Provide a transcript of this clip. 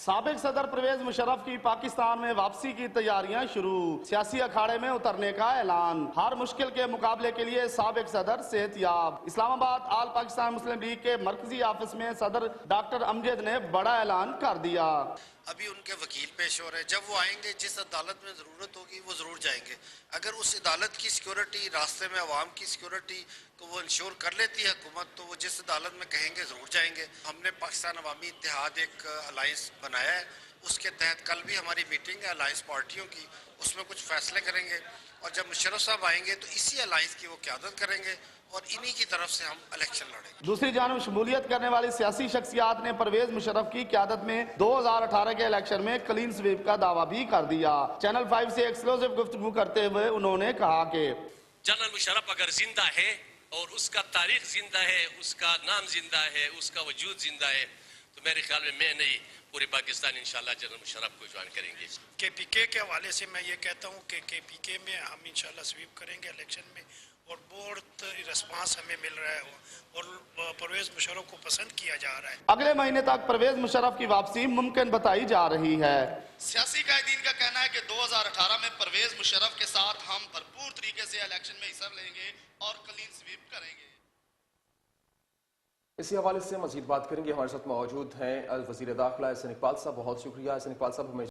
سابق صدر پرویز مشرف کی پاکستان میں واپسی کی تیاریاں شروع، سیاسی اکھاڑے میں اترنے کا اعلان، ہر مشکل کے مقابلے کے لیے سابق صدر صحت یاب۔ اسلام آباد آل پاکستان مسلم لیگ کے مرکزی آفس میں صدر ڈاکٹر امجد نے بڑا اعلان کر دیا۔ ابھی ان کے وکیل پیش ہو رہے ہیں، جب وہ آئیں گے جس عدالت میں ضرورت ہوگی وہ ضرور جائیں گے۔ اگر اس عدالت کی سیکیورٹی، راستے میں عوام کی سیکیورٹی کو وہ انشور کر لیتی ہے حکومت، تو وہ جس عدالت میں کہیں گے ضرور جائیں گے۔ ہم نے پاکستان عوامی اتحاد ایک الائنس بنایا ہے، اس کے تحت کل بھی ہماری میٹنگ ہے الائنس پارٹیوں کی، اس میں کچھ فیصلے کریں گے، اور جب مشرف صاحب آئیں گے تو اسی الائنس کی وہ قیادت کریں گے اور انہی کی طرف سے ہم الیکشن لڑیں گے۔ دوسری جانب شمولیت کرنے والی سیاسی شخصیات نے پرویز مشرف کی قیادت میں 2018 کے الیکشن میں کلین سویپ کا دعویٰ بھی کر دیا۔ چینل 5 سے ایکسکلوزیو گفتگو کرتے ہوئے انہوں نے کہا کہ جنرل مشرف اگر زندہ ہے اور اس کا تاریخ زندہ ہے، اس کا نام زندہ ہے، اس کا وجود زندہ ہے، تو میرے خیال میں نہیں، پورے پاکستان انشاءاللہ جنرل مشرف کو جوائن کریں گے۔ کے پی کے حوالے سے میں یہ کہتا ہوں کہ کے پی کے میں ہم انشاءاللہ سویپ کریں گے الیکشن میں، اور بہت رسپانس ہمیں مل رہا ہے اور پرویز مشرف کو پسند کیا جا رہا ہے۔ اگلے مہینے تک پرویز مشرف کی واپسی ممکن بتائی جا رہی ہے۔ سیاسی قائدین کا کہنا ہے کہ 2018 میں پرویز مشرف کے ساتھ ہم بھرپور طریقے سے الیکشن میں حصہ لیں گے اور کلین سویپ کریں گے۔ اسی حوالے سے مزید بات کریں گے، ہمارے ساتھ موجود ہیں وزیر داخلہ احسن اقبال صاحب۔ بہت شکریہ احسن اقبال صاحب، ہمیں